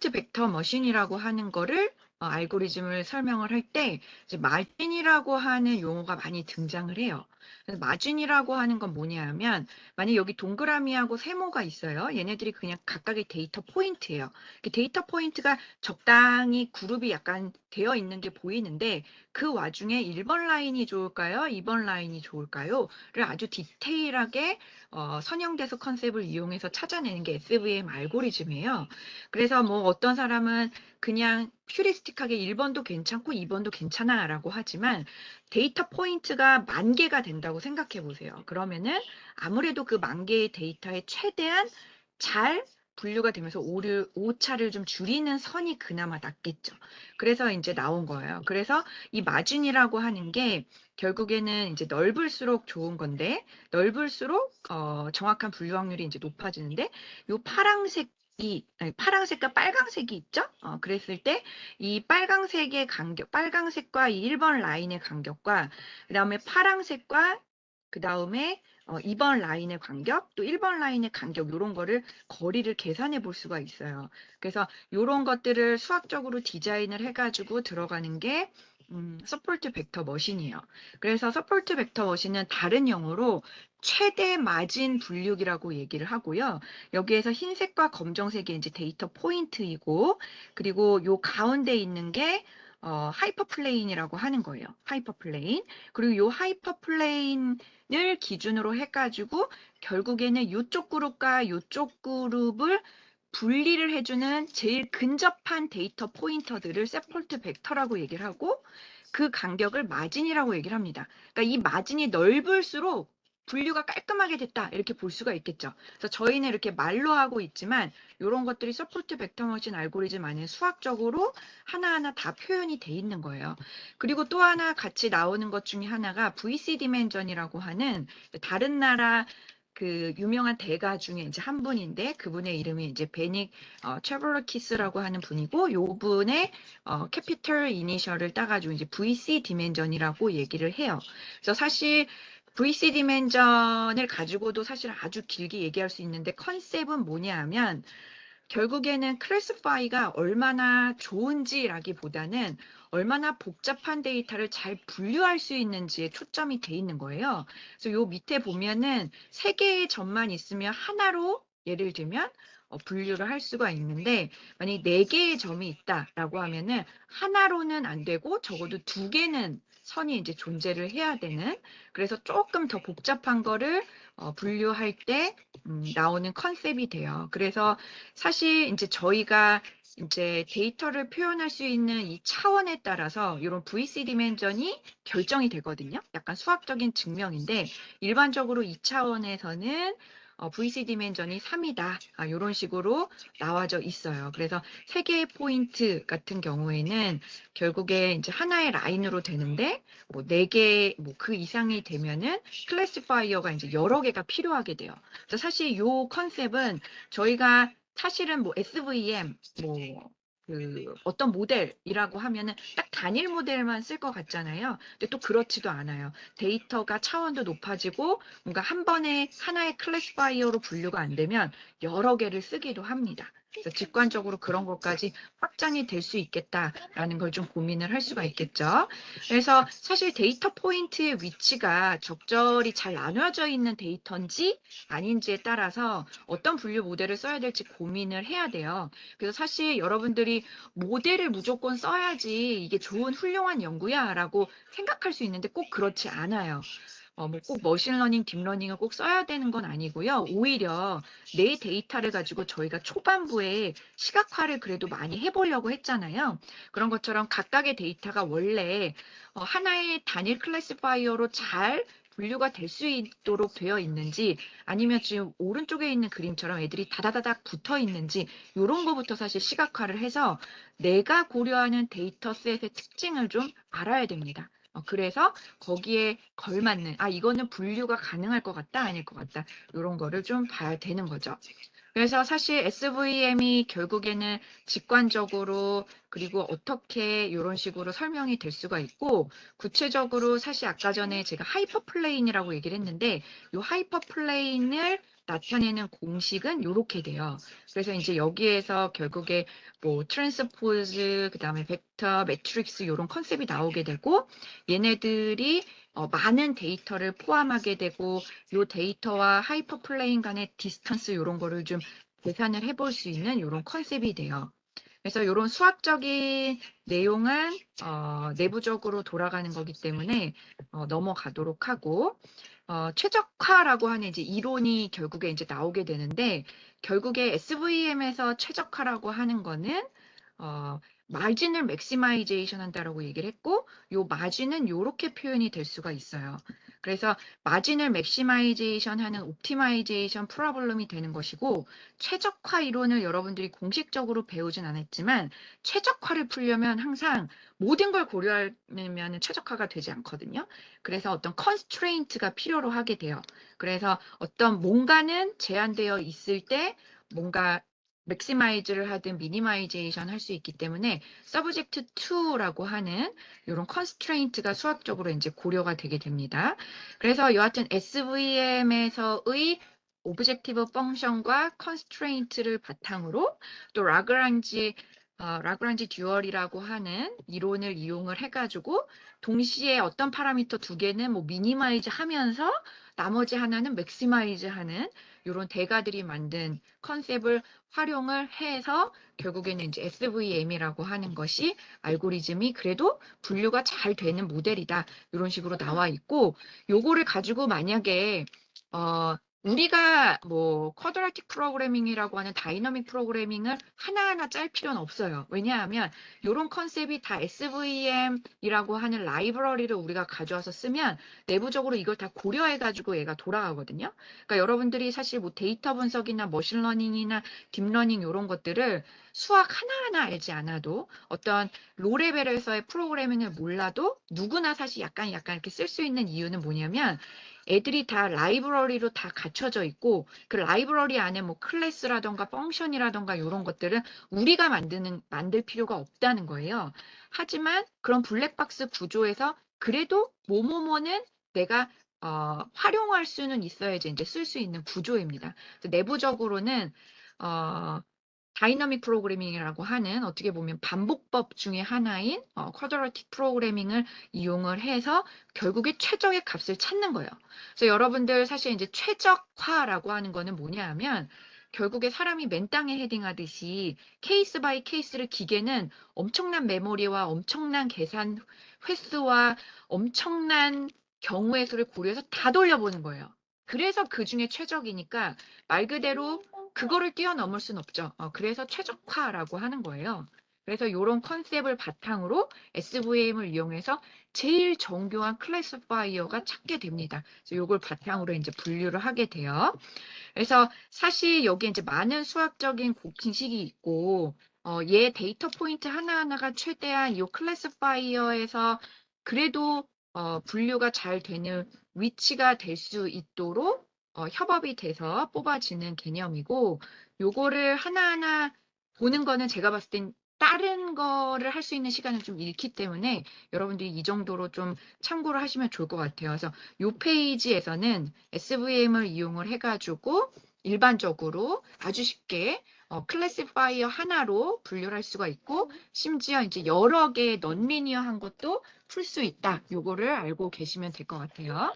서포트 벡터 머신이라고 하는 거를 알고리즘을 설명을 할 때 이제 마진이라고 하는 용어가 많이 등장을 해요. 그래서 마진이라고 하는 건 뭐냐 하면 만약 여기 동그라미하고 세모가 있어요. 얘네들이 그냥 각각의 데이터 포인트예요. 데이터 포인트가 적당히 그룹이 약간 되어 있는 게 보이는데 그 와중에 1번 라인이 좋을까요? 2번 라인이 좋을까요?를 아주 디테일하게 선형대수 컨셉을 이용해서 찾아내는 게 SVM 알고리즘이에요. 그래서 뭐 어떤 사람은 그냥 퓨리스틱하게 1번도 괜찮고 2번도 괜찮아라고 하지만 데이터 포인트가 10,000개가 된다고 생각해 보세요. 그러면은 아무래도 그 10,000개의 데이터에 최대한 잘 분류가 되면서 오차를 좀 줄이는 선이 그나마 낫겠죠. 그래서 이제 나온 거예요. 그래서 이 마진이라고 하는 게 결국에는 이제 넓을수록 좋은 건데 넓을수록 정확한 분류 확률이 이제 높아지는데 요 파랑색과 빨강색이 있죠? 그랬을 때 이 빨강색의 간격, 빨강색과 이 1번 라인의 간격과 그다음에 파랑색과 그다음에 2번 라인의 간격, 또 1번 라인의 간격 요런 거를 거리를 계산해 볼 수가 있어요. 그래서 요런 것들을 수학적으로 디자인을 해 가지고 들어가는 게 서포트 벡터 머신이에요. 그래서 서포트 벡터 머신은 다른 용어로 최대 마진 분류기라고 얘기를 하고요. 여기에서 흰색과 검정색이 이제 데이터 포인트이고, 그리고 요 가운데 있는 게 하이퍼 플레인이라고 하는 거예요. 하이퍼 플레인. 그리고 요 하이퍼 플레인을 기준으로 해가지고 결국에는 요쪽 그룹과 요쪽 그룹을 분리를 해주는 제일 근접한 데이터 포인터들을 세폴트 벡터라고 얘기를 하고 그 간격을 마진이라고 얘기를 합니다. 그러니까 이 마진이 넓을수록 분류가 깔끔하게 됐다 이렇게 볼 수가 있겠죠. 그래서 저희는 이렇게 말로 하고 있지만 이런 것들이 서포트 벡터 머신 알고리즘 안에 수학적으로 하나하나 다 표현이 돼 있는 거예요. 그리고 또 하나 같이 나오는 것 중에 하나가 VC 디멘전이라고 하는 다른 나라 그 유명한 대가 중에 이제 한 분인데 그분의 이름이 이제 베닉 트레버러키스라고 하는 분이고 요 분의 캐피털 이니셜을 따가지고 이제 VC 디멘전이라고 얘기를 해요. 그래서 사실 VC 디멘전을 가지고도 사실 아주 길게 얘기할 수 있는데 컨셉은 뭐냐 하면 결국에는 클래스파이가 얼마나 좋은지라기보다는 얼마나 복잡한 데이터를 잘 분류할 수 있는지에 초점이 돼 있는 거예요. 그래서 요 밑에 보면은 세 개의 점만 있으면 하나로 예를 들면 분류를 할 수가 있는데 만약 네 개의 점이 있다라고 하면은 하나로는 안 되고 적어도 두 개는 선이 이제 존재를 해야 되는 그래서 조금 더 복잡한 거를 분류할 때 나오는 컨셉이 돼요. 그래서 사실 이제 저희가 이제 데이터를 표현할 수 있는 이 차원에 따라서 이런 VC 디멘전이 결정이 되거든요. 약간 수학적인 증명인데 일반적으로 이 차원에서는 VC 디멘전이 3이다. 이런 식으로 나와져 있어요. 그래서 세 개의 포인트 같은 경우에는 결국에 이제 하나의 라인으로 되는데 뭐 네 개, 뭐 그 이상이 되면은 클래시파이어가 이제 여러 개가 필요하게 돼요. 그래서 사실 이 컨셉은 저희가 사실은 뭐 SVM, 뭐, 어떤 모델이라고 하면은 딱 단일 모델만 쓸 것 같잖아요. 근데 또 그렇지도 않아요. 데이터가 차원도 높아지고 뭔가 한 번에 하나의 클래시파이어로 분류가 안 되면 여러 개를 쓰기도 합니다. 그래서 직관적으로 그런 것까지 확장이 될 수 있겠다라는 걸 좀 고민을 할 수가 있겠죠. 그래서 사실 데이터 포인트의 위치가 적절히 잘 나눠져 있는 데이터인지 아닌지에 따라서 어떤 분류 모델을 써야 될지 고민을 해야 돼요. 그래서 사실 여러분들이 모델을 무조건 써야지 이게 좋은 훌륭한 연구야라고 생각할 수 있는데 꼭 그렇지 않아요. 뭐 꼭 머신러닝, 딥러닝을 꼭 써야 되는 건 아니고요. 오히려 내 데이터를 가지고 저희가 초반부에 시각화를 그래도 많이 해보려고 했잖아요. 그런 것처럼 각각의 데이터가 원래 하나의 단일 클래시파이어로 잘 분류가 될 수 있도록 되어 있는지 아니면 지금 오른쪽에 있는 그림처럼 애들이 다다다닥 붙어 있는지 이런 거부터 사실 시각화를 해서 내가 고려하는 데이터셋의 특징을 좀 알아야 됩니다. 그래서 거기에 걸맞는 이거는 분류가 가능할 것 같다 아닐 것 같다 이런 거를 좀 봐야 되는 거죠. 그래서 사실 SVM이 결국에는 직관적으로 그리고 어떻게 이런 식으로 설명이 될 수가 있고 구체적으로 사실 아까 전에 제가 하이퍼플레인이라고 얘기를 했는데 이 하이퍼플레인을 나타내는 공식은 요렇게 돼요. 그래서 이제 여기에서 결국에 뭐 트랜스포즈, 그다음에 벡터, 매트릭스 요런 컨셉이 나오게 되고 얘네들이 많은 데이터를 포함하게 되고 요 데이터와 하이퍼플레인 간의 디스턴스 요런 거를 좀 계산을 해볼 수 있는 요런 컨셉이 돼요. 그래서 요런 수학적인 내용은 내부적으로 돌아가는 거기 때문에 넘어가도록 하고 최적화라고 하는 이제 이론이 결국에 이제 나오게 되는데 결국에 SVM에서 최적화라고 하는 거는 마진을 맥시마이제이션 한다라고 얘기를 했고 요 마진은 요렇게 표현이 될 수가 있어요. 그래서 마진을 맥시마이제이션 하는 옵티마이제이션 프로블럼이 되는 것이고 최적화 이론을 여러분들이 공식적으로 배우진 않았지만 최적화를 풀려면 항상 모든 걸 고려하면 최적화가 되지 않거든요. 그래서 어떤 컨스트레인트가 필요로 하게 돼요. 그래서 어떤 뭔가는 제한되어 있을 때 뭔가 맥시마이즈를 하든 미니마이제이션 할 수 있기 때문에 서브젝트 2라고 하는 이런 컨스트레인트가 수학적으로 이제 고려가 되게 됩니다. 그래서 여하튼 SVM에서의 오브젝티브 펑션과 컨스트레인트를 바탕으로 또 라그랑지 듀얼이라고 하는 이론을 이용을 해가지고 동시에 어떤 파라미터 두 개는 뭐 미니마이즈 하면서 나머지 하나는 맥시마이즈 하는 이런 대가들이 만든 컨셉을 활용을 해서 결국에는 이제 SVM이라고 하는 것이 알고리즘이 그래도 분류가 잘 되는 모델이다. 이런 식으로 나와 있고 요거를 가지고 만약에 우리가 뭐 쿼드라틱 프로그래밍이라고 하는 다이너믹 프로그래밍을 하나하나 짤 필요는 없어요. 왜냐하면 이런 컨셉이 다 SVM이라고 하는 라이브러리를 우리가 가져와서 쓰면 내부적으로 이걸 다 고려해가지고 얘가 돌아가거든요. 그러니까 여러분들이 사실 뭐 데이터 분석이나 머신러닝이나 딥러닝 이런 것들을 수학 하나하나 알지 않아도 어떤 로레벨에서의 프로그래밍을 몰라도 누구나 사실 약간 이렇게 쓸 수 있는 이유는 뭐냐면 애들이 다 라이브러리로 다 갖춰져 있고 그 라이브러리 안에 뭐 클래스라던가 펑션이라던가 이런 것들은 우리가 만들 필요가 없다는 거예요. 하지만 그런 블랙박스 구조에서 그래도 뭐뭐뭐는 내가 활용할 수는 있어야지 이제 쓸 수 있는 구조입니다. 내부적으로는 다이너믹 프로그래밍이라고 하는 어떻게 보면 반복법 중에 하나인 쿼드라틱 프로그래밍을 이용을 해서 결국에 최적의 값을 찾는 거예요. 그래서 여러분들 사실 이제 최적화라고 하는 거는 뭐냐 하면 결국에 사람이 맨 땅에 헤딩하듯이 케이스 바이 케이스를 기계는 엄청난 메모리와 엄청난 계산 횟수와 엄청난 경우의 수를 고려해서 다 돌려보는 거예요. 그래서 그 중에 최적이니까 말 그대로 그거를 뛰어넘을 순 없죠. 그래서 최적화라고 하는 거예요. 그래서 이런 컨셉을 바탕으로 SVM을 이용해서 제일 정교한 클래시파이어가 찾게 됩니다. 그래서 이걸 바탕으로 이제 분류를 하게 돼요. 그래서 사실 여기 이제 많은 수학적인 공식이 있고, 얘 데이터 포인트 하나하나가 최대한 이 클래시파이어에서 그래도 분류가 잘 되는 위치가 될 수 있도록 협업이 돼서 뽑아지는 개념이고, 요거를 하나하나 보는 거는 제가 봤을 땐 다른 거를 할 수 있는 시간을 좀 잃기 때문에 여러분들이 이 정도로 좀 참고를 하시면 좋을 것 같아요. 그래서 이 페이지에서는 SVM을 이용을 해가지고 일반적으로 아주 쉽게 클래시파이어 하나로 분류를 할 수가 있고 심지어 이제 여러 개의 넌리니어한 것도 풀 수 있다. 요거를 알고 계시면 될 것 같아요.